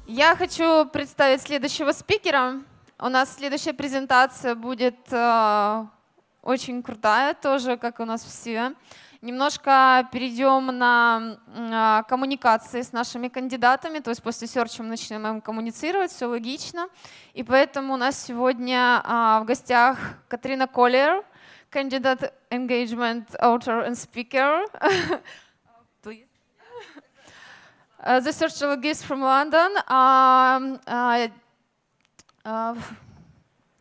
Я хочу представить следующего спикера. У нас следующая презентация будет очень крутая, тоже как у нас все. Немножко перейдем на коммуникации с нашими кандидатами, то есть после серча мы начнем коммуницировать, все логично. И поэтому у нас сегодня в гостях Katrina Collier, Candidate Engagement Author and Speaker. The Searchologist from London.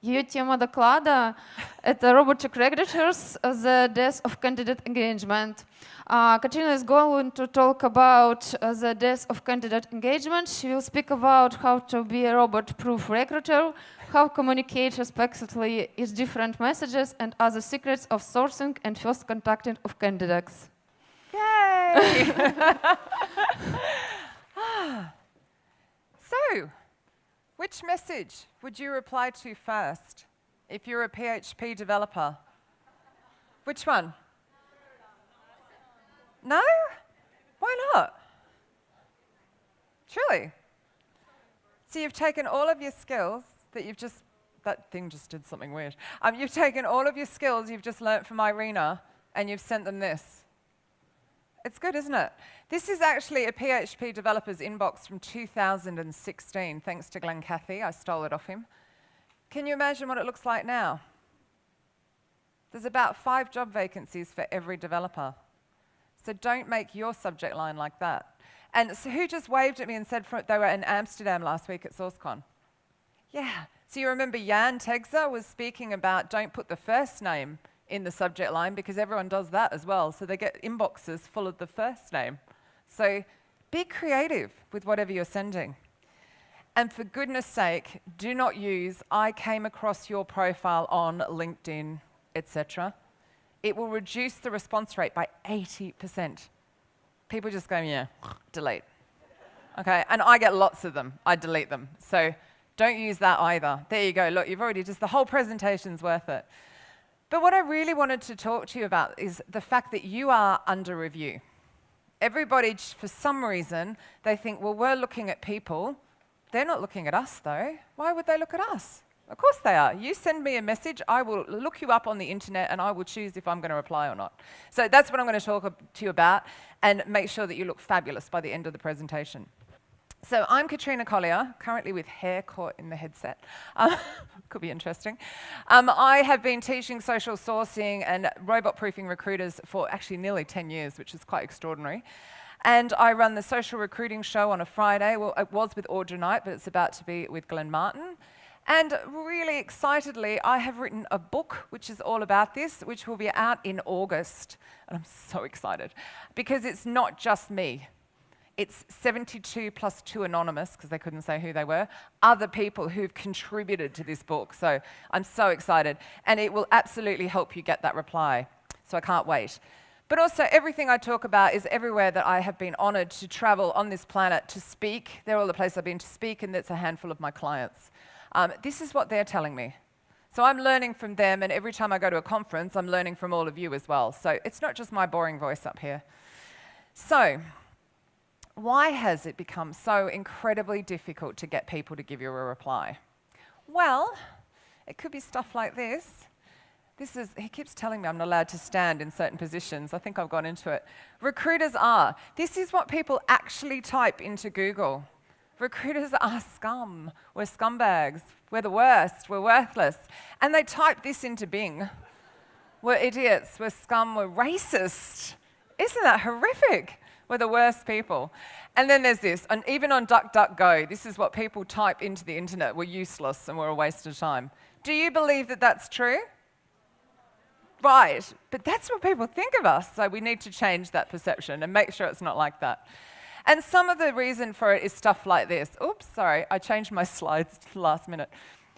Ее тема доклада — это Robotic Recruiters, the Death of Candidate Engagement. Katrina is going to talk about the death of candidate engagement. She will speak about how to be a robot-proof recruiter, how communicate respectfully is different messages, and other secrets of sourcing and first contacting of candidates. Yay! So, which message would you reply to first if you're a PHP developer? Which one? No? Why not? Truly? So you've taken all of your skills that you've just, that thing just did something weird. You've taken all of your skills you've just learnt from Irina and you've sent them this. It's good, isn't it? This is actually a PHP developer's inbox from 2016, thanks to Glenn Cathy. I stole it off him. Can you imagine what it looks like now? There's about 5 job vacancies for every developer. So don't make your subject line like that. And so who just waved at me and said they were in Amsterdam last week at SourceCon? Yeah. So you remember Jan Tegzer was speaking about don't put the first name in the subject line because everyone does that as well. So they get inboxes full of the first name. So be creative with whatever you're sending. And for goodness sake, do not use I came across your profile on LinkedIn, etc. It will reduce the response rate by 80%. People just go, yeah, delete. Okay, and I get lots of them. I delete them. So don't use that either. There you go. Look, you've already just, the whole presentation's worth it. But what I really wanted to talk to you about is the fact that you are under review. Everybody, for some reason, they think, well, we're looking at people. They're not looking at us, though. Why would they look at us? Of course they are. You send me a message, I will look you up on the internet, and I will choose if I'm going to reply or not. So that's what I'm going to talk to you about, and make sure that you look fabulous by the end of the presentation. So I'm Katrina Collier, currently with hair caught in the headset. Could be interesting. I have been teaching social sourcing and robot-proofing recruiters for actually nearly 10 years, which is quite extraordinary. And I run the social recruiting show on a Friday. Well, it was with Audrey Knight, but it's about to be with Glenn Martin. And really excitedly, I have written a book which is all about this, which will be out in August. And I'm so excited because it's not just me. It's 72 plus 2 anonymous, because they couldn't say who they were, other people who've contributed to this book. So I'm so excited. And it will absolutely help you get that reply. So I can't wait. But also, everything I talk about is everywhere that I have been honoured to travel on this planet to speak. They're all the places I've been to speak, and that's a handful of my clients. This is what they're telling me. So I'm learning from them, and every time I go to a conference, I'm learning from all of you as well. So it's not just my boring voice up here. So why has it become so incredibly difficult to get people to give you a reply? Well, it could be stuff like this. He keeps telling me I'm not allowed to stand in certain positions. I think I've gone into it. Recruiters are. This is what people actually type into Google. Recruiters are scum. We're scumbags. We're the worst. We're worthless. And they type this into Bing. We're idiots. We're scum. We're racist. Isn't that horrific? We're the worst people. And then there's this, and even on DuckDuckGo, this is what people type into the internet. We're useless and we're a waste of time. Do you believe that that's true? Right, but that's what people think of us, so we need to change that perception and make sure it's not like that. And some of the reason for it is stuff like this. Oops, sorry, I changed my slides last minute.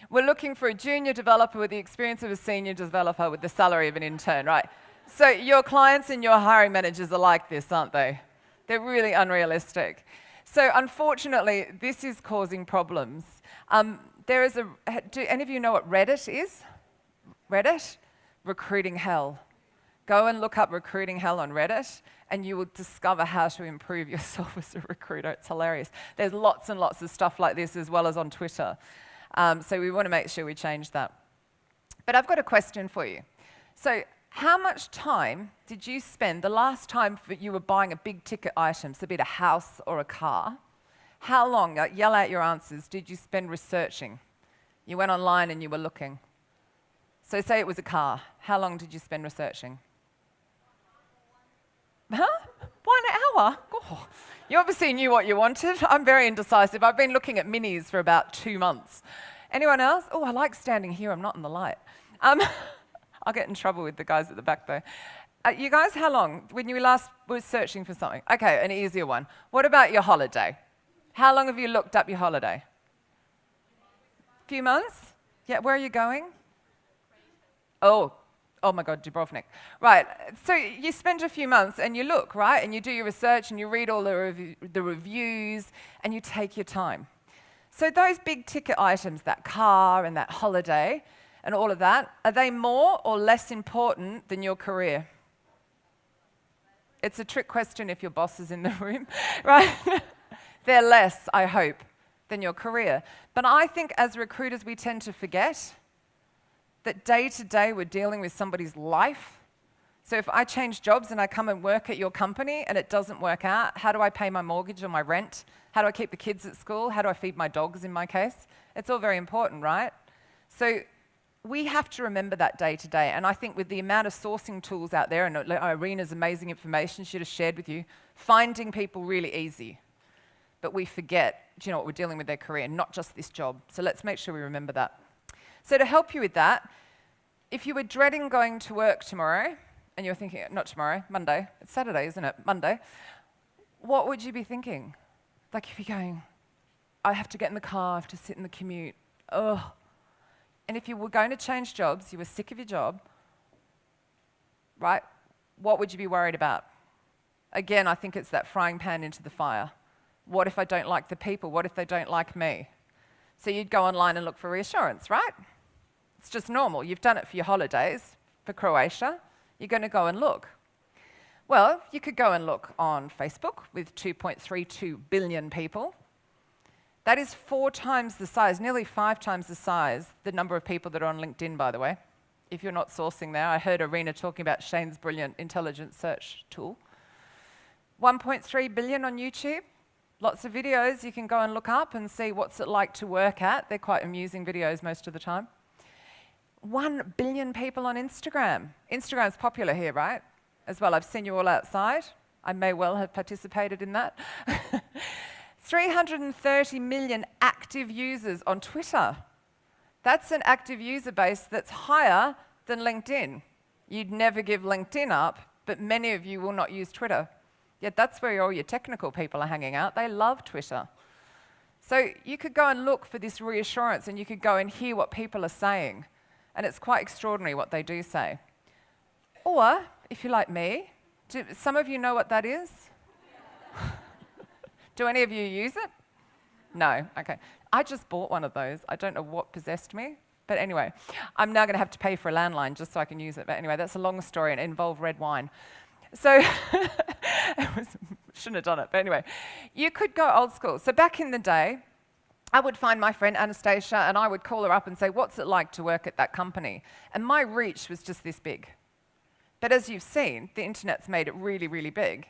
We're looking for a junior developer with the experience of a senior developer with the salary of an intern, right? So your clients and your hiring managers are like this, aren't they? They're really unrealistic. So unfortunately, this is causing problems. Do any of you know what Reddit is? Reddit? Recruiting hell. Go and look up Recruiting Hell on Reddit, and you will discover how to improve yourself as a recruiter. It's hilarious. There's lots and lots of stuff like this as well as on Twitter. So we want to make sure we change that. But I've got a question for you. So how much time did you spend the last time that you were buying a big ticket item, so be it a house or a car? How long, yell out your answers, did you spend researching? You went online and you were looking. So say it was a car. How long did you spend researching? Huh? 1 hour? Oh, you obviously knew what you wanted. I'm very indecisive. I've been looking at minis for about 2 months. Anyone else? Oh, I like standing here. I'm not in the light. I'll get in trouble with the guys at the back though. You guys, how long? When you last were searching for something? Okay, an easier one. What about your holiday? How long have you looked up your holiday? A few months? Yeah, where are you going? Oh my God, Dubrovnik. Right, so you spend a few months and you look, right? And you do your research and you read all the reviews and you take your time. So those big ticket items, that car and that holiday and all of that, are they more or less important than your career? It's a trick question if your boss is in the room, right? They're less, I hope, than your career. But I think as recruiters, we tend to forget that day to day we're dealing with somebody's life. So if I change jobs and I come and work at your company and it doesn't work out, how do I pay my mortgage or my rent? How do I keep the kids at school? How do I feed my dogs in my case? It's all very important, right? So we have to remember that day to day. And I think with the amount of sourcing tools out there, and Irina's amazing information she just shared with you, finding people really easy. But we forget, do you know what, we're dealing with their career, not just this job. So let's make sure we remember that. So to help you with that, if you were dreading going to work tomorrow, and you're thinking, not tomorrow, Monday, it's Saturday, isn't it? Monday, what would you be thinking? Like if you're going, I have to get in the car, I have to sit in the commute, ugh. And if you were going to change jobs, you were sick of your job, right? What would you be worried about? Again, I think it's that frying pan into the fire. What if I don't like the people? What if they don't like me? So you'd go online and look for reassurance, right? It's just normal. You've done it for your holidays, for Croatia. You're going to go and look. Well, you could go and look on Facebook with 2.32 billion people. That is 4 times the size, nearly 5 times the size, the number of people that are on LinkedIn, by the way. If you're not sourcing there, I heard Irina talking about Shane's brilliant intelligent search tool. 1.3 billion on YouTube. Lots of videos you can go and look up and see what's it like to work at. They're quite amusing videos most of the time. 1 billion people on Instagram. Instagram's popular here, right? As well, I've seen you all outside. I may well have participated in that. 330 million active users on Twitter. That's an active user base that's higher than LinkedIn. You'd never give LinkedIn up, but many of you will not use Twitter. Yet that's where all your technical people are hanging out. They love Twitter. So you could go and look for this reassurance and you could go and hear what people are saying. And it's quite extraordinary what they do say. Or, if you're like me, do some of you know what that is? Do any of you use it? No, okay. I just bought one of those. I don't know what possessed me. But anyway, I'm now going to have to pay for a landline just so I can use it. But anyway, that's a long story and it involved red wine. So, shouldn't have done it. But anyway, you could go old school. So back in the day, I would find my friend Anastasia and I would call her up and say, what's it like to work at that company? And my reach was just this big. But as you've seen, the internet's made it really, really big.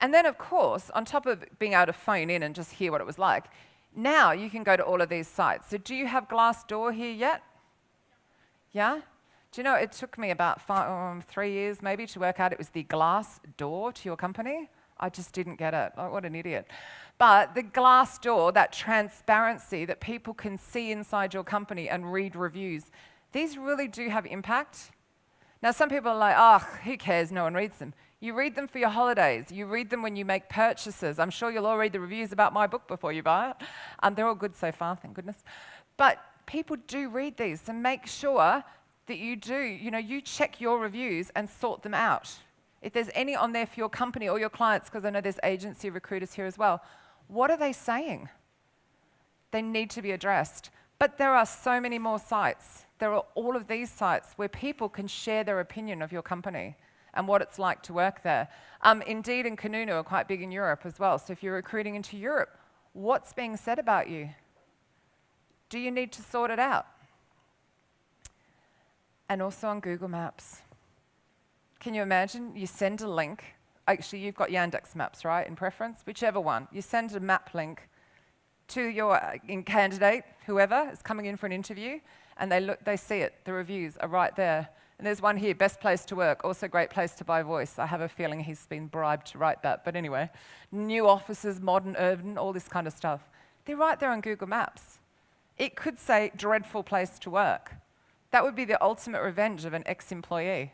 And then, of course, on top of being able to phone in and just hear what it was like, now you can go to all of these sites. So do you have Glassdoor here yet? Yeah? Do you know, it took me about 3 years maybe to work out it was the glass door to your company. I just didn't get it. Oh, what an idiot. But the glass door, that transparency that people can see inside your company and read reviews, these really do have impact. Now, some people are like, oh, who cares? No one reads them. You read them for your holidays. You read them when you make purchases. I'm sure you'll all read the reviews about my book before you buy it. They're all good so far, thank goodness. But people do read these, so make sure that you do, you check your reviews and sort them out. If there's any on there for your company or your clients, because I know there's agency recruiters here as well, what are they saying? They need to be addressed. But there are so many more sites. There are all of these sites where people can share their opinion of your company. and what it's like to work there. Indeed and Kununu are quite big in Europe as well. So if you're recruiting into Europe, what's being said about you? Do you need to sort it out? And also on Google Maps. Can you imagine? You send a link. Actually, you've got Yandex Maps, right, in preference? Whichever one. You send a map link to your candidate, whoever is coming in for an interview, and they see it. The reviews are right there. And there's one here, best place to work, also great place to buy voice. I have a feeling he's been bribed to write that. But anyway, new offices, modern, urban, all this kind of stuff. They're right there on Google Maps. It could say dreadful place to work. That would be the ultimate revenge of an ex-employee,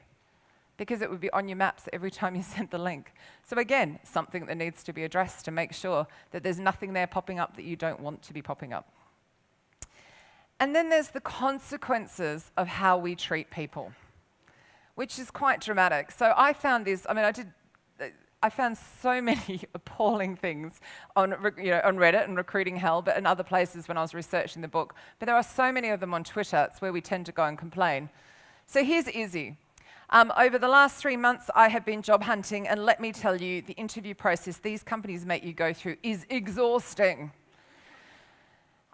because it would be on your maps every time you sent the link. So again, something that needs to be addressed to make sure that there's nothing there popping up that you don't want to be popping up. And then there's the consequences of how we treat people, which is quite dramatic. So I found this, I found so many appalling things on Reddit and Recruiting Hell, but in other places when I was researching the book. But there are so many of them on Twitter. It's where we tend to go and complain. So here's Izzy. Over the last 3 months, I have been job hunting, and let me tell you, the interview process these companies make you go through is exhausting.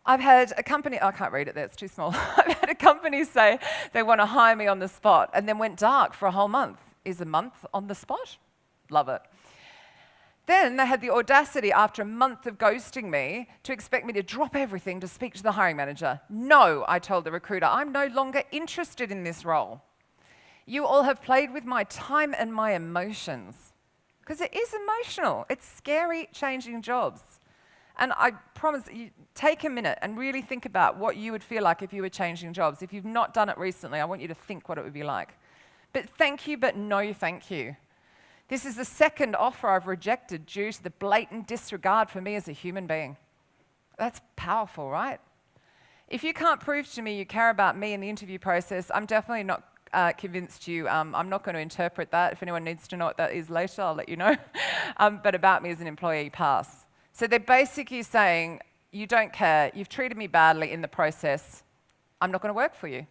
I've had a company, I can't read it there, it's too small. I've had a company say they want to hire me on the spot, and then went dark for a whole month. Is a month on the spot? Love it. Then they had the audacity, after a month of ghosting me, to expect me to drop everything to speak to the hiring manager. No, I told the recruiter, I'm no longer interested in this role. You all have played with my time and my emotions. Because it is emotional. It's scary changing jobs. And I promise you, take a minute and really think about what you would feel like if you were changing jobs. If you've not done it recently, I want you to think what it would be like. But thank you, but no thank you. This is the second offer I've rejected due to the blatant disregard for me as a human being. That's powerful, right? If you can't prove to me you care about me in the interview process, I'm definitely not convinced you. I'm not going to interpret that. If anyone needs to know what that is later, I'll let you know. But about me as an employee, pass. So they're basically saying, you don't care, you've treated me badly in the process, I'm not going to work for you.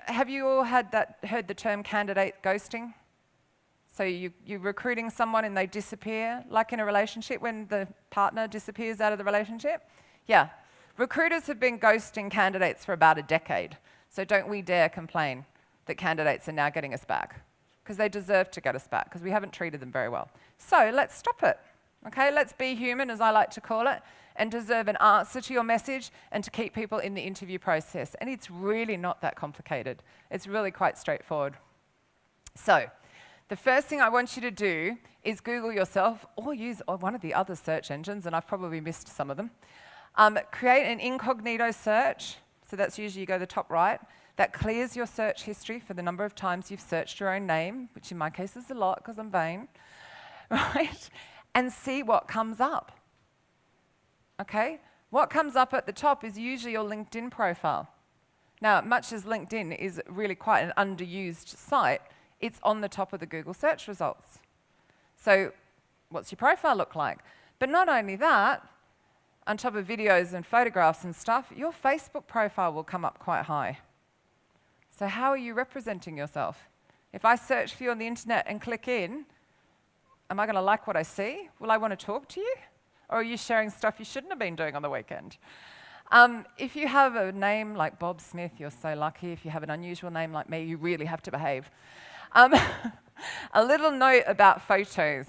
Have you all heard the term candidate ghosting? So you're recruiting someone and they disappear, like in a relationship when the partner disappears out of the relationship? Yeah. Recruiters have been ghosting candidates for about a decade. So don't we dare complain that candidates are now getting us back, because they deserve to get us back, because we haven't treated them very well. So let's stop it. Okay, let's be human, as I like to call it, and deserve an answer to your message and to keep people in the interview process. And it's really not that complicated. It's really quite straightforward. So the first thing I want you to do is Google yourself, or use one of the other search engines, and I've probably missed some of them. Create an incognito search. So that's usually you go to the top right. That clears your search history for the number of times you've searched your own name, which in my case is a lot because I'm vain, right? And see what comes up. Okay? What comes up at the top is usually your LinkedIn profile. Now, much as LinkedIn is really quite an underused site, it's on the top of the Google search results. So what's your profile look like? But not only that, on top of videos and photographs and stuff, your Facebook profile will come up quite high. So how are you representing yourself? If I search for you on the internet and click in, am I going to like what I see? Will I want to talk to you? Or are you sharing stuff you shouldn't have been doing on the weekend? If you have a name like Bob Smith, you're so lucky. If you have an unusual name like me, you really have to behave. A little note about photos.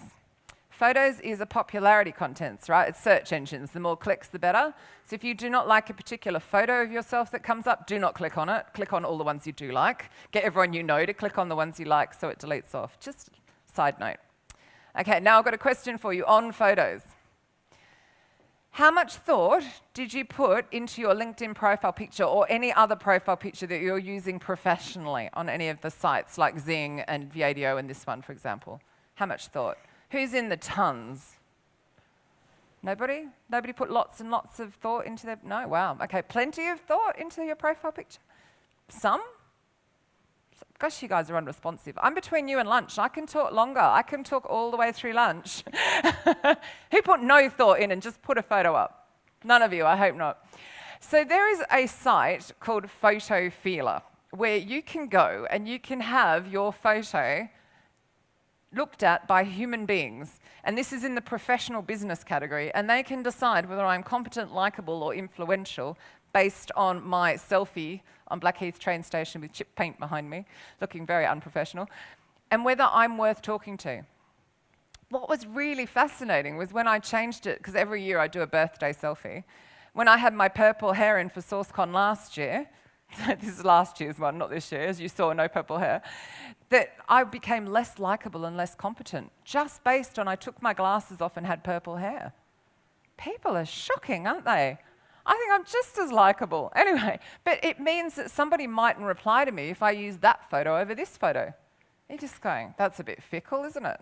Photos is a popularity contest, right? It's search engines. The more clicks, the better. So if you do not like a particular photo of yourself that comes up, do not click on it. Click on all the ones you do like. Get everyone you know to click on the ones you like so it deletes off. Just side note. Okay, now I've got a question for you on photos. How much thought did you put into your LinkedIn profile picture or any other profile picture that you're using professionally on any of the sites like Zing and Viadio and this one, for example? How much thought? Who's in the tons? Nobody? Nobody put lots and lots of thought into their... No? Wow. Okay, plenty of thought into your profile picture? Some? Gosh, you guys are unresponsive. I'm between you and lunch. I can talk longer. I can talk all the way through lunch. Who put no thought in and just put a photo up? None of you, I hope not. So there is a site called Photo Feeler, where you can go and you can have your photo looked at by human beings. And this is in the professional business category. And they can decide whether I'm competent, likable, or influential based on my selfie on Blackheath train station with chip paint behind me, looking very unprofessional, and whether I'm worth talking to. What was really fascinating was when I changed it, because every year I do a birthday selfie, when I had my purple hair in for SourceCon last year, this is last year's one, not this year, as you saw, no purple hair, that I became less likable and less competent, just based on I took my glasses off and had purple hair. People are shocking, aren't they? I think I'm just as likable. Anyway, but it means that somebody mightn't reply to me if I use that photo over this photo. You're just going, that's a bit fickle, isn't it?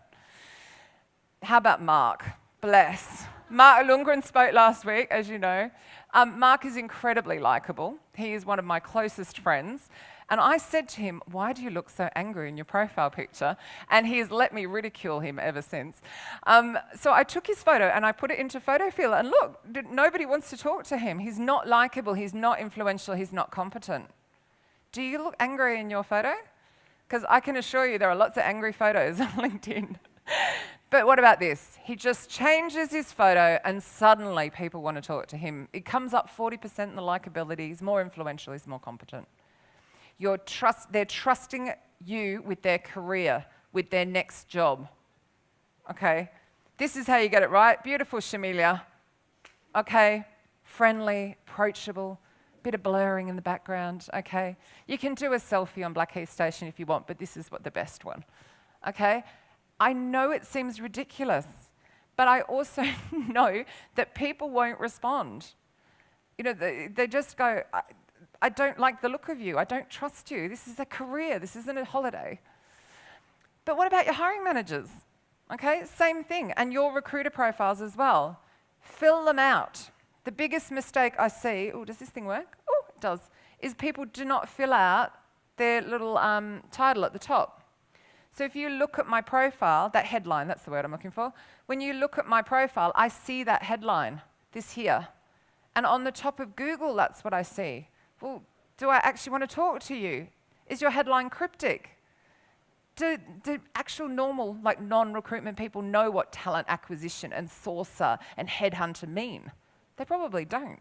How about Mark? Bless. Mark Lundgren spoke last week, as you know. Mark is incredibly likable. He is one of my closest friends. And I said to him, why do you look so angry in your profile picture? And he has let me ridicule him ever since. So I took his photo and I put it into PhotoFiller. And look, nobody wants to talk to him. He's not likable, he's not influential, he's not competent. Do you look angry in your photo? Because I can assure you there are lots of angry photos on LinkedIn. But what about this? He just changes his photo and suddenly people want to talk to him. It comes up 40% in the likability. He's more influential, he's more competent. They're trusting you with their career, with their next job. Okay? This is how you get it right. Beautiful, Shamilia. Okay? Friendly, approachable, bit of blurring in the background. Okay? You can do a selfie on Blackheath Station if you want, but this is the best one. Okay? I know it seems ridiculous, but I also know that people won't respond. You know, they just go, I don't like the look of you. I don't trust you. This is a career. This isn't a holiday. But what about your hiring managers? Okay, same thing. And your recruiter profiles as well. Fill them out. The biggest mistake I see, oh, does this thing work? Oh, it does, is people do not fill out their little title at the top. So if you look at my profile, that headline, that's the word I'm looking for. When you look at my profile, I see that headline, this here. And on the top of Google, that's what I see. Well, do I actually want to talk to you? Is your headline cryptic? Do actual normal, like non-recruitment people know what talent acquisition and sourcer and headhunter mean? They probably don't.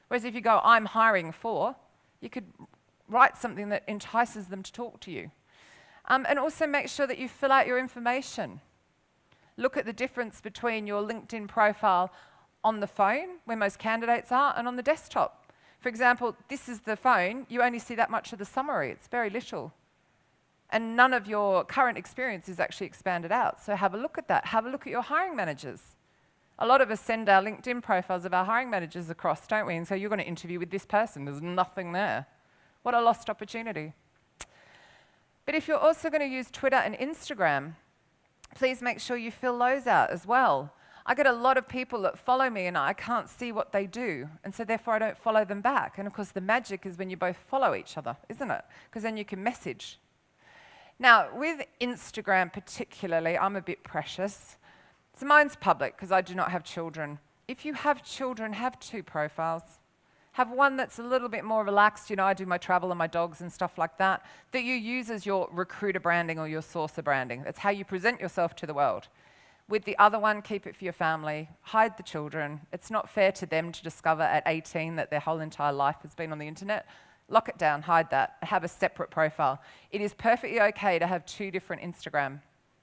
Whereas if you go, I'm hiring for, you could write something that entices them to talk to you. And also make sure that you fill out your information. Look at the difference between your LinkedIn profile on the phone, where most candidates are, and on the desktop. For example, this is the phone. You only see that much of the summary. It's very little. And none of your current experience is actually expanded out. So have a look at that. Have a look at your hiring managers. A lot of us send our LinkedIn profiles of our hiring managers across, don't we? And so you're going to interview with this person. There's nothing there. What a lost opportunity. But if you're also going to use Twitter and Instagram, please make sure you fill those out as well. I get a lot of people that follow me and I can't see what they do, and so therefore I don't follow them back. And of course the magic is when you both follow each other, isn't it? Because then you can message. Now, with Instagram particularly, I'm a bit precious. So mine's public because I do not have children. If you have children, have 2 profiles. Have one that's a little bit more relaxed. You know, I do my travel and my dogs and stuff like that you use as your recruiter branding or your sourcer branding. That's how you present yourself to the world. With the other one, keep it for your family. Hide the children. It's not fair to them to discover at 18 that their whole entire life has been on the internet. Lock it down, hide that, have a separate profile. It is perfectly okay to have 2 different Instagram,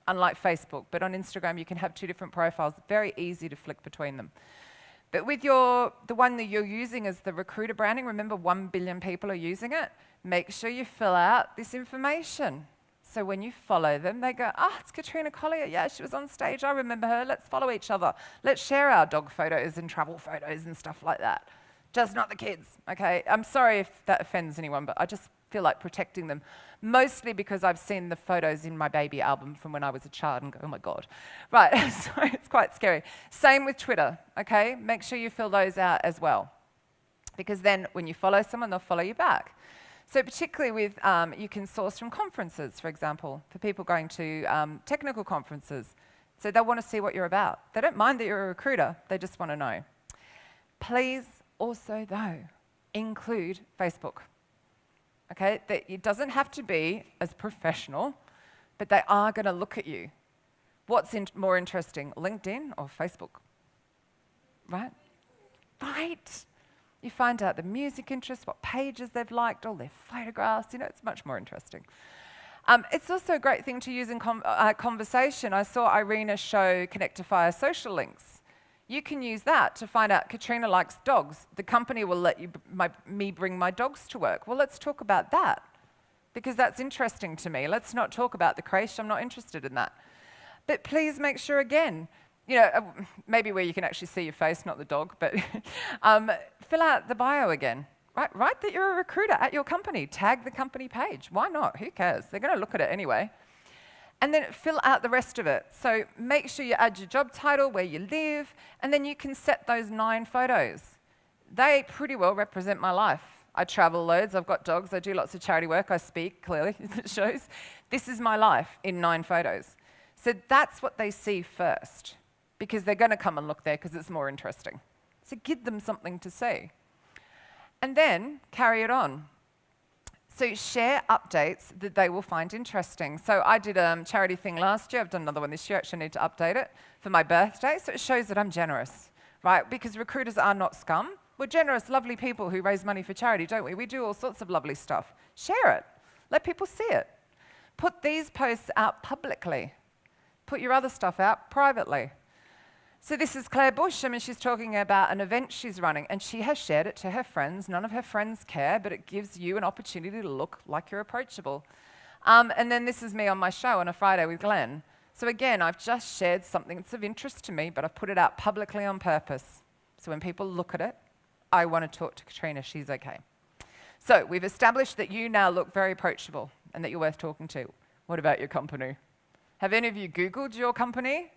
unlike Facebook, but on Instagram you can have 2 different profiles. Very easy to flick between them. But with the one that you're using as the recruiter branding, remember 1 billion people are using it, make sure you fill out this information. So when you follow them, they go, it's Katrina Collier. Yeah, she was on stage. I remember her. Let's follow each other. Let's share our dog photos and travel photos and stuff like that. Just not the kids, okay? I'm sorry if that offends anyone, but I just feel like protecting them, mostly because I've seen the photos in my baby album from when I was a child and go, oh my God. Right, so it's quite scary. Same with Twitter, okay? Make sure you fill those out as well, because then when you follow someone, they'll follow you back. So particularly with, you can source from conferences, for example, for people going to technical conferences. So they'll want to see what you're about. They don't mind that you're a recruiter, they just want to know. Please also, though, include Facebook. okay? That it doesn't have to be as professional, but they are going to look at you. What's more interesting, LinkedIn or Facebook? Right? Right. You find out the music interests, what pages they've liked, all their photographs. It's much more interesting. It's also a great thing to use in conversation. I saw Irina show Connectify social links. You can use that to find out Katrina likes dogs. The company will let me bring my dogs to work. Well, let's talk about that, because that's interesting to me. Let's not talk about the creche. I'm not interested in that. But please make sure, again, maybe where you can actually see your face, not the dog, but fill out the bio again. Write that you're a recruiter at your company. Tag the company page. Why not? Who cares? They're going to look at it anyway. And then fill out the rest of it. So make sure you add your job title, where you live, and then you can set those 9 photos. They pretty well represent my life. I travel loads, I've got dogs, I do lots of charity work, I speak, clearly, it shows. This is my life in 9 photos. So that's what they see first, because they're going to come and look there because it's more interesting. So give them something to see. And then carry it on. So share updates that they will find interesting. So I did a charity thing last year. I've done another one this year. Actually, I need to update it for my birthday. So it shows that I'm generous, right? Because recruiters are not scum. We're generous, lovely people who raise money for charity, don't we? We do all sorts of lovely stuff. Share it. Let people see it. Put these posts out publicly. Put your other stuff out privately. So this is Claire Bush. She's talking about an event she's running, and she has shared it to her friends. None of her friends care, but it gives you an opportunity to look like you're approachable. And then this is me on my show on a Friday with Glenn. So again, I've just shared something that's of interest to me, but I've put it out publicly on purpose. So when people look at it, I want to talk to Katrina. She's okay. So we've established that you now look very approachable and that you're worth talking to. What about your company? Have any of you Googled your company?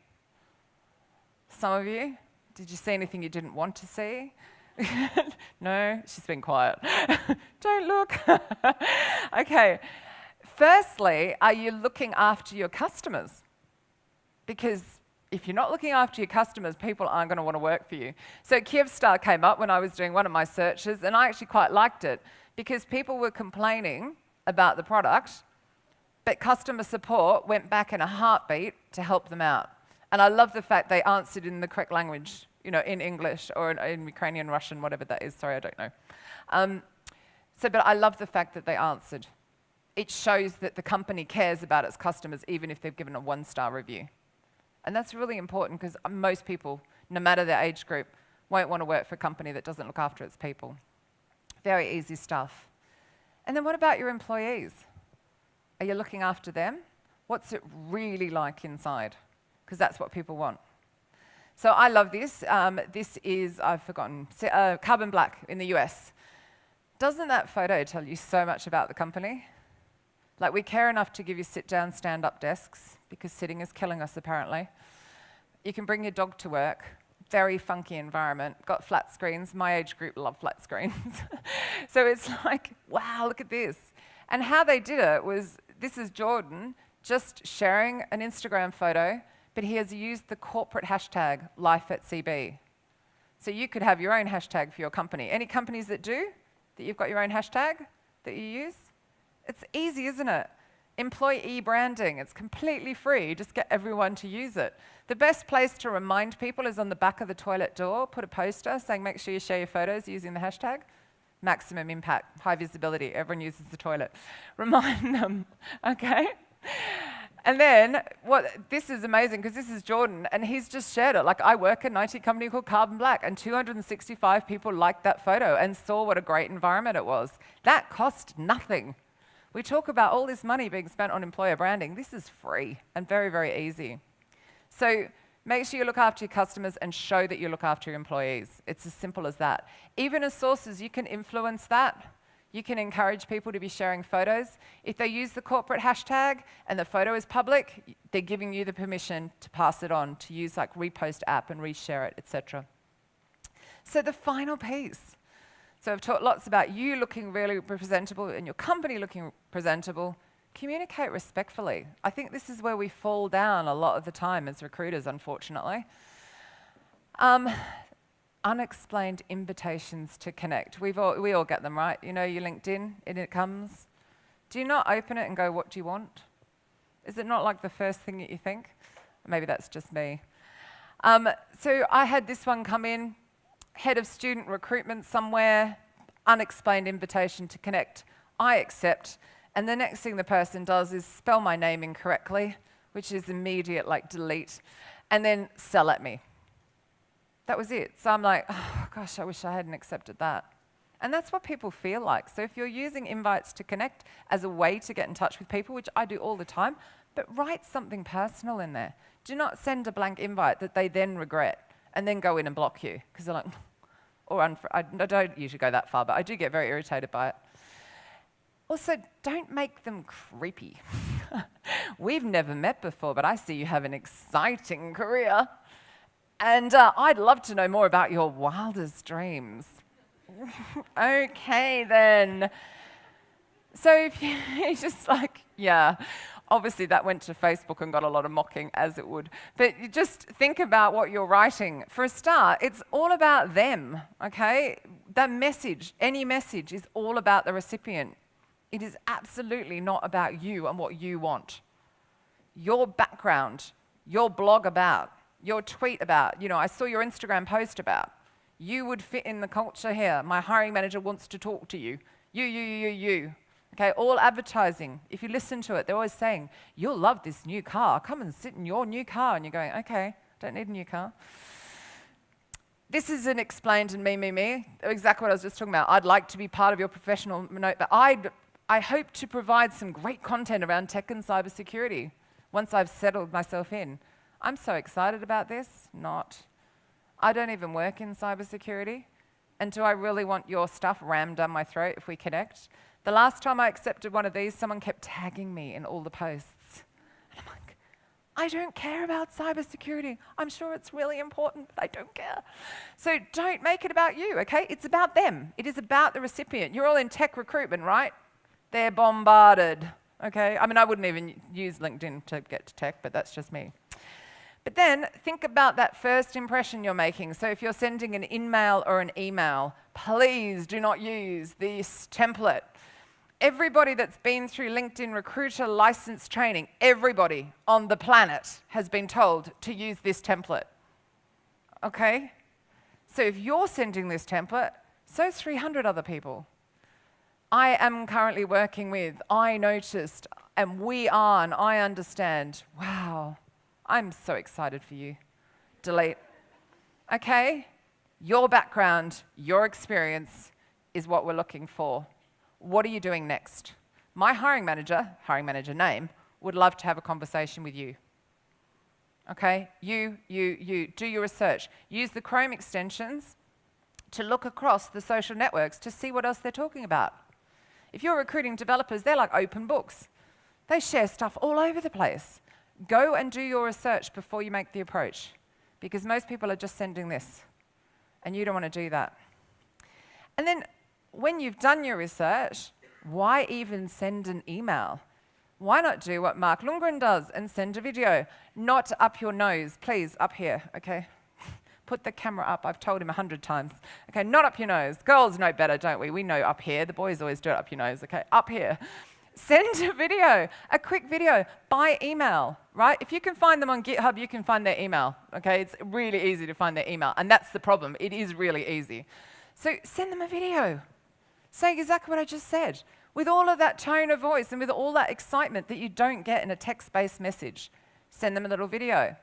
Some of you? Did you see anything you didn't want to see? No? She's been quiet. Don't look. Okay. Firstly, are you looking after your customers? Because if you're not looking after your customers, people aren't going to want to work for you. So Kyivstar came up when I was doing one of my searches, and I actually quite liked it because people were complaining about the product, but customer support went back in a heartbeat to help them out. And I love the fact they answered in the correct language, in English or in Ukrainian, Russian, whatever that is. Sorry, I don't know. But I love the fact that they answered. It shows that the company cares about its customers, even if they've given a 1-star review. And that's really important because most people, no matter their age group, won't want to work for a company that doesn't look after its people. Very easy stuff. And then what about your employees? Are you looking after them? What's it really like inside? Because that's what people want. So I love this. This is, I've forgotten, Carbon Black in the US. Doesn't that photo tell you so much about the company? Like, we care enough to give you sit-down, stand-up desks, because sitting is killing us, apparently. You can bring your dog to work. Very funky environment. Got flat screens. My age group love flat screens. So it's like, wow, look at this. And how they did it was, this is Jordan just sharing an Instagram photo, but he has used the corporate hashtag #LifeAtCB. So you could have your own hashtag for your company. Any companies that do, that you've got your own hashtag that you use? It's easy, isn't it? Employee branding, it's completely free. Just get everyone to use it. The best place to remind people is on the back of the toilet door. Put a poster saying, make sure you share your photos using the hashtag. Maximum impact, high visibility, everyone uses the toilet. Remind them, okay? And then, this is amazing because this is Jordan and he's just shared it. Like, I work at an IT company called Carbon Black and 265 people liked that photo and saw what a great environment it was. That cost nothing. We talk about all this money being spent on employer branding. This is free and very, very easy. So make sure you look after your customers and show that you look after your employees. It's as simple as that. Even as sources, you can influence that. You can encourage people to be sharing photos. If they use the corporate hashtag and the photo is public, they're giving you the permission to pass it on, to use like repost app and reshare it, etc. So the final piece. So I've talked lots about you looking really presentable and your company looking presentable. Communicate respectfully. I think this is where we fall down a lot of the time as recruiters, unfortunately. I unexplained invitations to connect. We all get them, right? You know your LinkedIn, and it comes. Do you not open it and go, what do you want? Is it not like the first thing that you think? Maybe that's just me. So I had this one come in, head of student recruitment somewhere, unexplained invitation to connect. I accept. And the next thing the person does is spell my name incorrectly, which is immediate, like delete, and then sell at me. That was it. So I'm like, oh gosh, I wish I hadn't accepted that. And that's what people feel like. So if you're using invites to connect as a way to get in touch with people, which I do all the time, but write something personal in there. Do not send a blank invite that they then regret and then go in and block you, because they're like, I don't usually go that far, but I do get very irritated by it. Also, don't make them creepy. We've never met before, but I see you have an exciting career. And I'd love to know more about your wildest dreams. Okay, then. So if you're just like, yeah, obviously that went to Facebook and got a lot of mocking, as it would. But you just think about what you're writing. For a start, it's all about them, okay? That message, any message, is all about the recipient. It is absolutely not about you and what you want. Your background, your blog about, your tweet about, I saw your Instagram post about. You would fit in the culture here. My hiring manager wants to talk to you. You. Okay, all advertising. If you listen to it, they're always saying, you'll love this new car. Come and sit in your new car. And you're going, okay, don't need a new car. This is an explained and me. Exactly what I was just talking about. I'd like to be part of your professional note, but I hope to provide some great content around tech and cybersecurity once I've settled myself in. I'm so excited about this. Not. I don't even work in cybersecurity. And do I really want your stuff rammed down my throat if we connect? The last time I accepted one of these, someone kept tagging me in all the posts. And I'm like, I don't care about cybersecurity. I'm sure it's really important, but I don't care. So don't make it about you, okay? It's about them. It is about the recipient. You're all in tech recruitment, right? They're bombarded, okay? I mean, I wouldn't even use LinkedIn to get to tech, but that's just me. But then think about that first impression you're making. So if you're sending an in-mail or an email, please do not use this template. Everybody that's been through LinkedIn Recruiter license training, everybody on the planet has been told to use this template, okay? So if you're sending this template, so 300 other people. I am currently working with, I noticed, and we are, and I understand. Wow, I'm so excited for you. Delete. Okay? Your background, your experience is what we're looking for. What are you doing next? My hiring manager name, would love to have a conversation with you. Okay? You. Do your research. Use the Chrome extensions to look across the social networks to see what else they're talking about. If you're recruiting developers, they're like open books. They share stuff all over the place. Go and do your research before you make the approach, because most people are just sending this, and you don't want to do that. And then when you've done your research, why even send an email? Why not do what Mark Lundgren does and send a video? Not up your nose, please, up here, okay? Put the camera up. I've told him 100 times. Okay, not up your nose. Girls know better, don't we? We know up here. The boys always do it up your nose, okay? Up here. Send a video, a quick video, by email, right? If you can find them on GitHub, you can find their email, okay? It's really easy to find their email, and that's the problem. It is really easy. So send them a video. Say exactly what I just said, with all of that tone of voice and with all that excitement that you don't get in a text-based message. Send them a little video.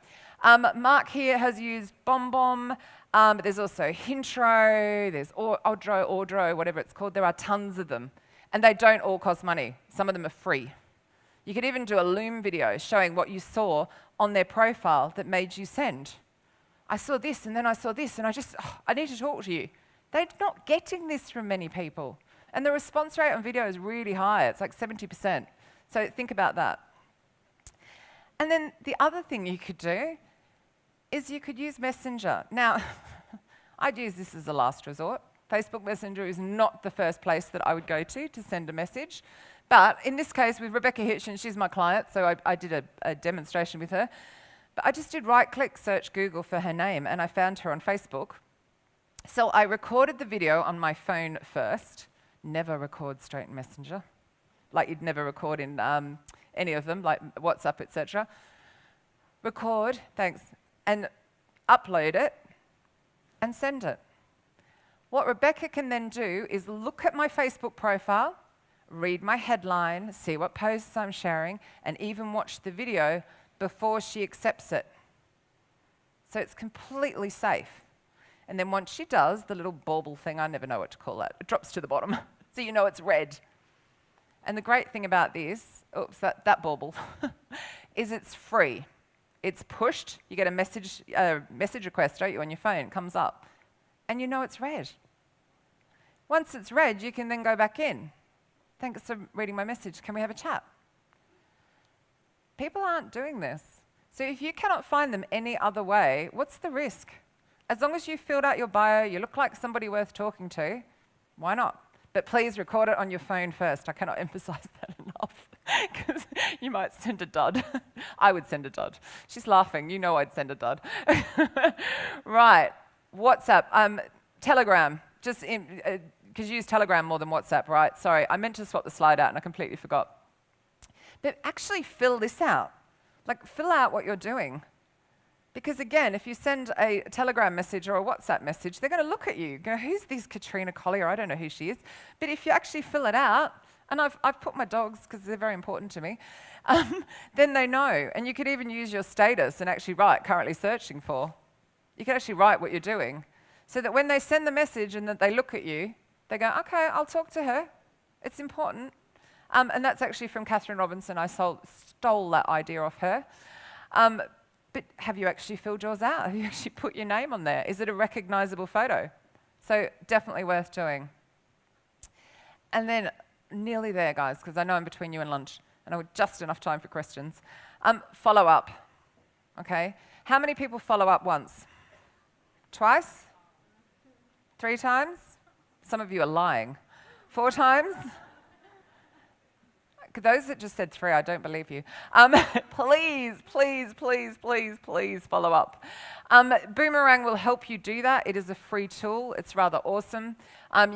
Mark here has used BombBomb, but there's also Hintro, there's Audro, whatever it's called. There are tons of them, and they don't all cost money. Some of them are free. You could even do a Loom video showing what you saw on their profile that made you send. I saw this, and then I saw this, and I need to talk to you. They're not getting this from many people. And the response rate on video is really high. It's like 70%. So think about that. And then the other thing you could do is you could use Messenger. Now, I'd use this as a last resort. Facebook Messenger is not the first place that I would go to send a message. But in this case, with Rebecca Hitchens, she's my client, so I did a demonstration with her. But I just did right-click, search Google for her name, and I found her on Facebook. So I recorded the video on my phone first. Never record straight in Messenger. Like you'd never record in any of them, like WhatsApp, etc. Record, thanks, and upload it and send it. What Rebecca can then do is look at my Facebook profile, read my headline, see what posts I'm sharing, and even watch the video before she accepts it. So it's completely safe. And then once she does, the little bauble thing, I never know what to call that, it drops to the bottom, so you know it's red. And the great thing about this, oops, that bauble, is it's free. It's pushed, you get a message request, don't you, on your phone, it comes up, and you know it's red. Once it's read, you can then go back in. Thanks for reading my message. Can we have a chat? People aren't doing this. So if you cannot find them any other way, what's the risk? As long as you filled out your bio, you look like somebody worth talking to, why not? But please record it on your phone first. I cannot emphasize that enough, because you might send a dud. I would send a dud. She's laughing. You know I'd send a dud. Right. WhatsApp. Telegram. Just because you use Telegram more than WhatsApp, right? Sorry, I meant to swap the slide out and I completely forgot. But actually fill this out. Like, fill out what you're doing. Because again, if you send a Telegram message or a WhatsApp message, they're going to look at you, go, who's this Katrina Collier? I don't know who she is. But if you actually fill it out, and I've put my dogs because they're very important to me, then they know. And you could even use your status and actually write currently searching for. You can actually write what you're doing. So that when they send the message and that they look at you, they go, okay, I'll talk to her. It's important. And that's actually from Catherine Robinson. I stole that idea off her. But have you actually filled yours out? Have you actually put your name on there? Is it a recognizable photo? So definitely worth doing. And then nearly there, guys, because I know I'm between you and lunch, and I have just enough time for questions. Follow up, okay? How many people follow up once? Twice? 3 times? Some of you are lying. 4 times? Those that just said 3, I don't believe you. Please, please, please, please, please follow up. Boomerang will help you do that. It is a free tool. It's rather awesome. I've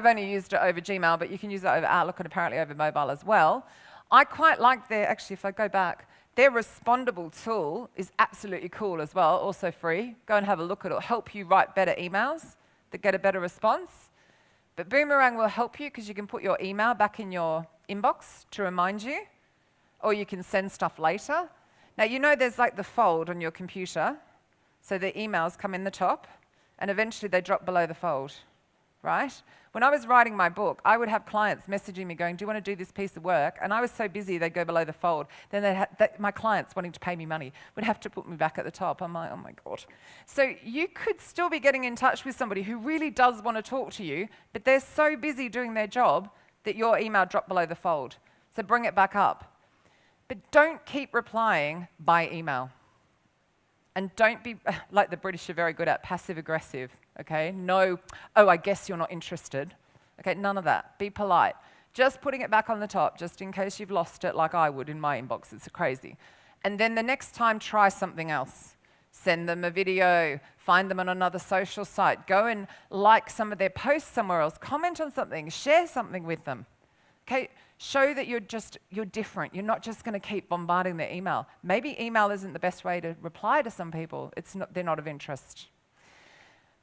only used it over Gmail, but you can use it over Outlook and apparently over mobile as well. I quite like actually if I go back, their respondable tool is absolutely cool as well, also free. Go and have a look at it. It'll help you write better emails that get a better response. But Boomerang will help you because you can put your email back in your inbox to remind you, or you can send stuff later. Now, you know there's like the fold on your computer, so the emails come in the top, and eventually they drop below the fold, right? When I was writing my book, I would have clients messaging me going, do you want to do this piece of work? And I was so busy, they'd go below the fold. Then my clients wanting to pay me money would have to put me back at the top. I'm like, oh my God. So you could still be getting in touch with somebody who really does want to talk to you, but they're so busy doing their job that your email dropped below the fold. So bring it back up. But don't keep replying by email. And don't be, like the British are very good at, passive-aggressive, okay? No, oh, I guess you're not interested. Okay, none of that. Be polite. Just putting it back on the top, just in case you've lost it like I would in my inbox. It's crazy. And then the next time, try something else. Send them a video, find them on another social site, go and like some of their posts somewhere else, comment on something, share something with them. Okay, show that you're different. You're not just going to keep bombarding their email. Maybe email isn't the best way to reply to some people. They're not of interest.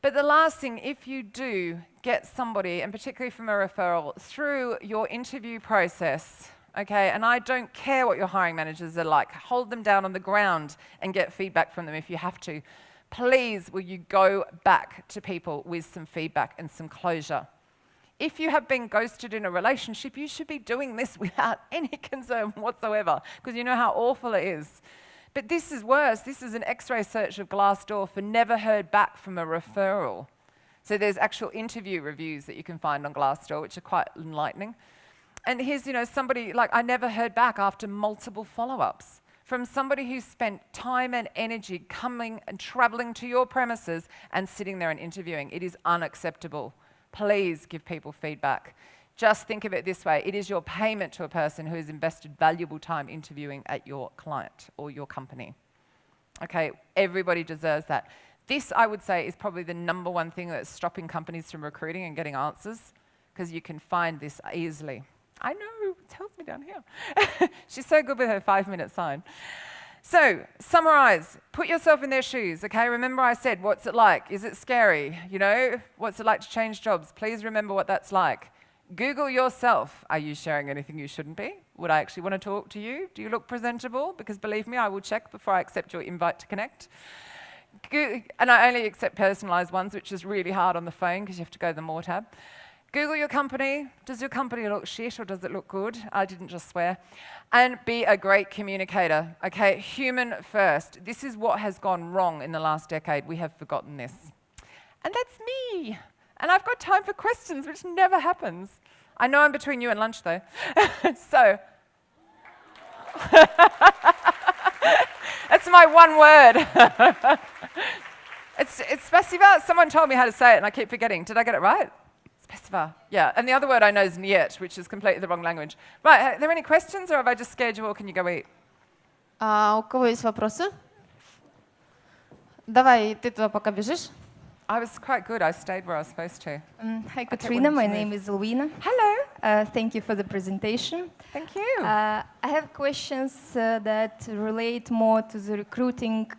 But the last thing, if you do get somebody, and particularly from a referral, through your interview process, okay, and I don't care what your hiring managers are like, hold them down on the ground and get feedback from them if you have to. Please, will you go back to people with some feedback and some closure? If you have been ghosted in a relationship, you should be doing this without any concern whatsoever, because you know how awful it is. But this is worse. This is an X-ray search of Glassdoor for never heard back from a referral. So there's actual interview reviews that you can find on Glassdoor, which are quite enlightening. And here's, somebody, like, I never heard back after multiple follow-ups from somebody who spent time and energy coming and traveling to your premises and sitting there and interviewing. It is unacceptable. Please give people feedback. Just think of it this way. It is your payment to a person who has invested valuable time interviewing at your client or your company. Okay, everybody deserves that. This, I would say, is probably the number one thing that's stopping companies from recruiting and getting answers, because you can find this easily. I know, it tells me down here. She's so good with her 5-minute sign. So, summarize, put yourself in their shoes, okay? Remember I said, what's it like? Is it scary? You know, what's it like to change jobs? Please remember what that's like. Google yourself. Are you sharing anything you shouldn't be? Would I actually want to talk to you? Do you look presentable? Because believe me, I will check before I accept your invite to connect. And I only accept personalized ones, which is really hard on the phone because you have to go to the More tab. Google your company. Does your company look shit or does it look good? I didn't just swear. And be a great communicator, okay? Human first. This is what has gone wrong in the last decade. We have forgotten this. And that's me. And I've got time for questions, which never happens. I know I'm between you and lunch, though. So, that's my one word. It's spasiba. Someone told me how to say it, and I keep forgetting. Did I get it right? Spasiba. Yeah. And the other word I know is niet, which is completely the wrong language. Right. Are there any questions, or have I just scared you all? Can you go eat? У кого есть вопросы? Давай, ты туда пока бежишь. I was quite good. I stayed where I was supposed to. Hi, Katrina. My name is Luina. Hello. Thank you for the presentation. Thank you. I have questions that relate more to the recruiting,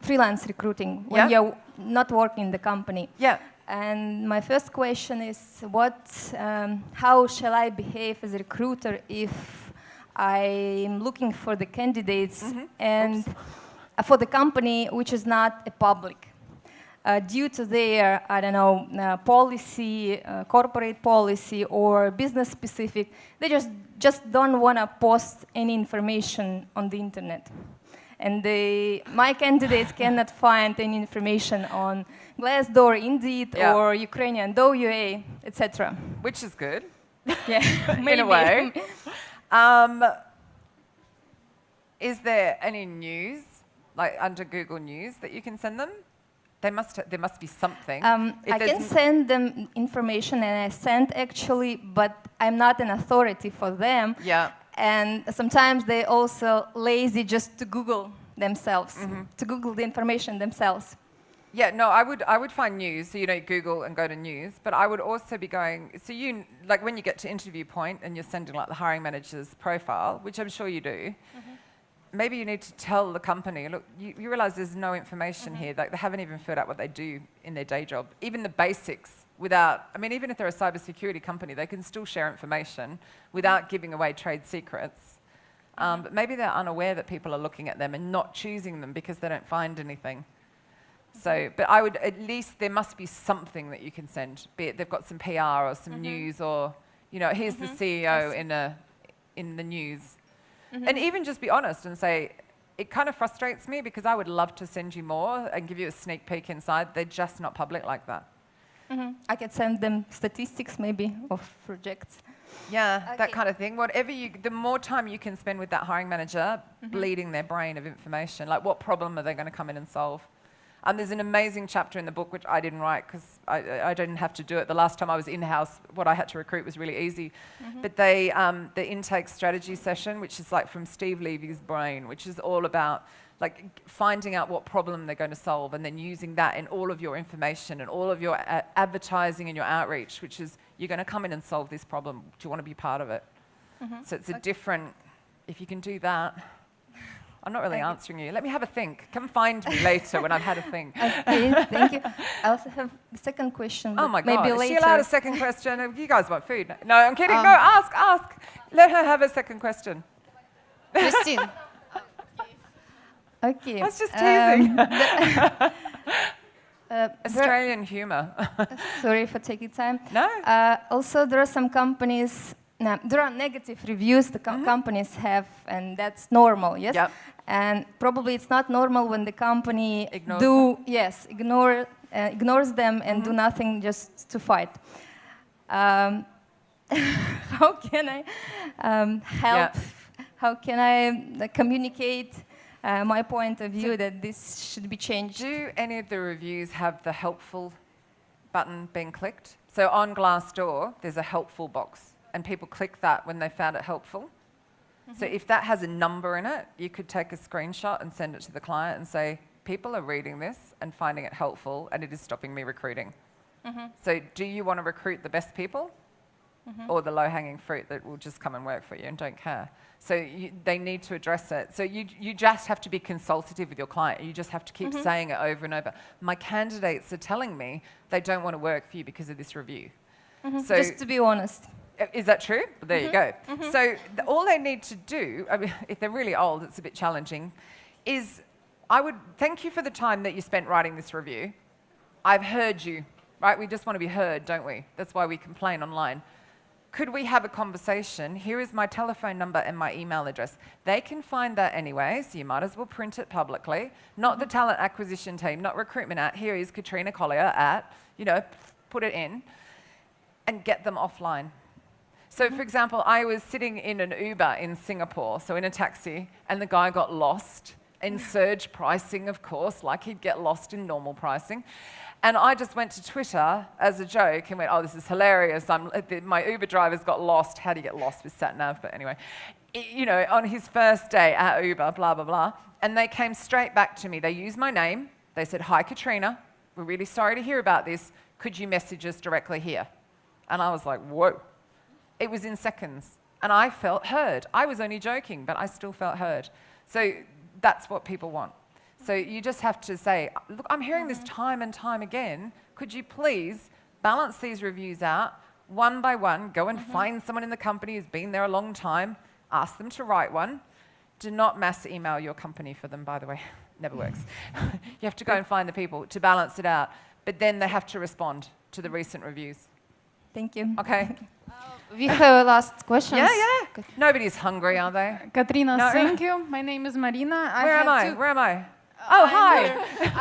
freelance recruiting, when you're not working in the company. Yeah. And my first question is, how shall I behave as a recruiter if I'm looking for the candidates and for the company which is not a public? Due to their, I don't know, policy, corporate policy or business specific, they just don't want to post any information on the internet. And my candidates cannot find any information on Glassdoor, Indeed, or Ukrainian DOUA, etc. Which is good. Yeah, in a way. Is there any news, like under Google News, that you can send them? There must be something. I can send them information, and I send actually, but I'm not an authority for them. Yeah. And sometimes they're also lazy just to Google themselves, to Google the information themselves. Yeah, no, I would find news, so you know, Google and go to news, but I would also be going, so you, like when you get to interview point and you're sending like the hiring manager's profile, which I'm sure you do, maybe you need to tell the company, look, you realize there's no information here, like they haven't even filled out what they do in their day job, even the basics without, I mean, even if they're a cybersecurity company, they can still share information without giving away trade secrets. But maybe they're unaware that people are looking at them and not choosing them because they don't find anything. So, but I would, at least there must be something that you can send, be it they've got some PR or some news or, you know, here's the CEO in the news. And even just be honest and say, it kind of frustrates me because I would love to send you more and give you a sneak peek inside. They're just not public like that. I could send them statistics maybe of projects. Yeah, that kind of thing. Whatever the more time you can spend with that hiring manager, bleeding their brain of information, like what problem are they going to come in and solve? There's an amazing chapter in the book, which I didn't write because I didn't have to do it. The last time I was in-house, what I had to recruit was really easy. But the intake strategy session, which is like from Steve Levy's brain, which is all about like finding out what problem they're going to solve and then using that in all of your information and all of your advertising and your outreach, which is you're going to come in and solve this problem. Do you want to be part of it? So it's a different, if you can do that. I'm not really answering you. Let me have a think. Come find me later when I've had a think. Okay, thank you. I also have the second question. Oh my God, maybe is later. she allowed a second question? You guys want food? No, I'm kidding. No, ask. Let her have a second question. Christine. Okay. I was just teasing. Australian humour. Sorry for taking time. No. Also, there are some companies. There are negative reviews the companies have, and that's normal. Yes. Yep. And probably it's not normal when the company ignores them and do nothing just to fight. How can I help? How can I communicate my point of view that this should be changed? Do any of the reviews have the helpful button being clicked? So on Glassdoor, there's a helpful box, and people click that when they found it helpful. So if that has a number in it, you could take a screenshot and send it to the client and say, people are reading this and finding it helpful, and it is stopping me recruiting. So do you want to recruit the best people or the low-hanging fruit that will just come and work for you and don't care? So they need to address it. So you just have to be consultative with your client. You just have to keep saying it over and over. My candidates are telling me they don't want to work for you because of this review. So Just to be honest. is that true? Well, there you go. So all they need to do, I mean, if they're really old, it's a bit challenging, is I would thank you for the time that you spent writing this review. I've heard you, right? We just want to be heard, don't we? That's why we complain online. Could we have a conversation? Here is my telephone number and my email address. They can find that anyway, so you might as well print it publicly. Not the talent acquisition team, not recruitment at. Here is Katrina Collier at, put it in and get them offline. So for example, I was sitting in an Uber in Singapore, so in a taxi, and the guy got lost in surge pricing, of course, like he'd get lost in normal pricing. And I just went to Twitter as a joke and went, oh, this is hilarious. My Uber driver's got lost. How do you get lost with sat-nav? But anyway, on his first day at Uber, blah, blah, blah. And they came straight back to me. They used my name. They said, hi, Katrina. We're really sorry to hear about this. Could you message us directly here? And I was like, whoa. It was in seconds. And I felt heard. I was only joking, but I still felt heard. So that's what people want. So you just have to say, look, I'm hearing this time and time again. Could you please balance these reviews out one by one? Go and find someone in the company who's been there a long time. Ask them to write one. Do not mass email your company for them, by the way. Never works. You have to go and find the people to balance it out. But then they have to respond to the recent reviews. Thank you. Okay? We have a last question. Yeah. Nobody's hungry, are they? Katrina, No. thank you. My name is Marina. Where am I? Oh, hi.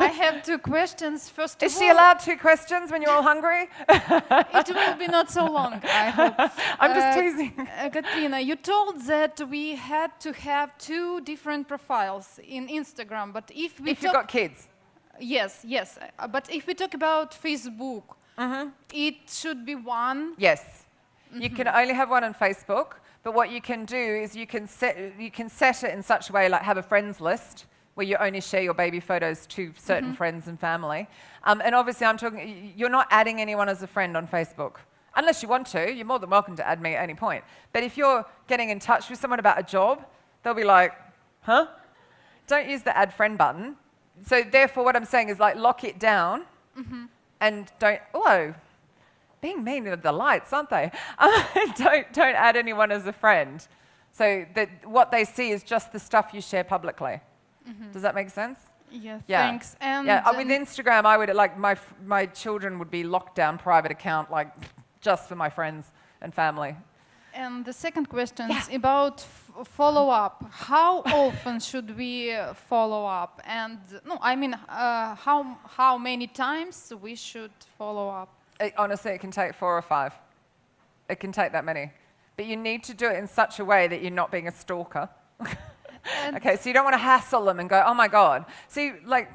I have two questions. First of Is all, she allowed 2 questions when you're all hungry? it will be not so long, I hope. I'm just teasing. Katrina, you told that we had to have 2 different profiles in Instagram, but if we If you've got kids. Yes. But if we talk about Facebook, it should be one. Yes. You can only have one on Facebook, but what you can do is you can set it in such a way, like have a friends list where you only share your baby photos to certain friends and family. And obviously you're not adding anyone as a friend on Facebook. Unless you want to, you're more than welcome to add me at any point. But if you're getting in touch with someone about a job, they'll be like, huh? Don't use the add friend button. So therefore what I'm saying is like lock it down and don't, being mean with the lights, aren't they? Don't add anyone as a friend. So that what they see is just the stuff you share publicly. Does that make sense? Yes, Yeah. thanks. And with Instagram, I would like my children would be locked down private account, like just for my friends and family. And the second question is about follow-up. How often should we follow up? And how many times we should follow up? Honestly, it can take 4 or 5. It can take that many. But you need to do it in such a way that you're not being a stalker. Okay, so you don't want to hassle them and go, oh my God. See, like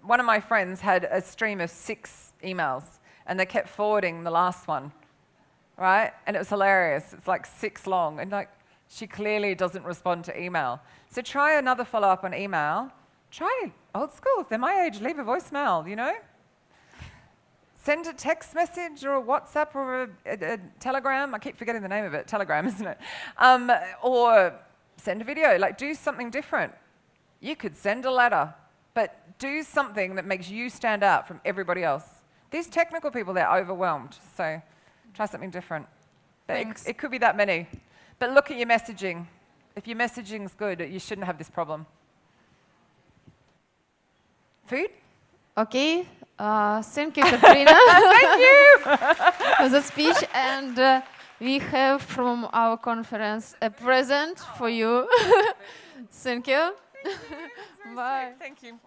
one of my friends had a stream of 6 emails and they kept forwarding the last one, right? And it was hilarious. It's like 6 long and like she clearly doesn't respond to email. So try another follow-up on email. Try old school. If they're my age, leave a voicemail, Send a text message or a WhatsApp or a Telegram. I keep forgetting the name of it. Telegram, isn't it? Or send a video. Like, do something different. You could send a letter, but do something that makes you stand out from everybody else. These technical people, they're overwhelmed. So try something different. It could be that many. But look at your messaging. If your messaging's good, you shouldn't have this problem. Food? Okay. Thank you, Katrina. Thank you. For the speech. And we have from our conference a present for you. Thank you. Bye. Thank you.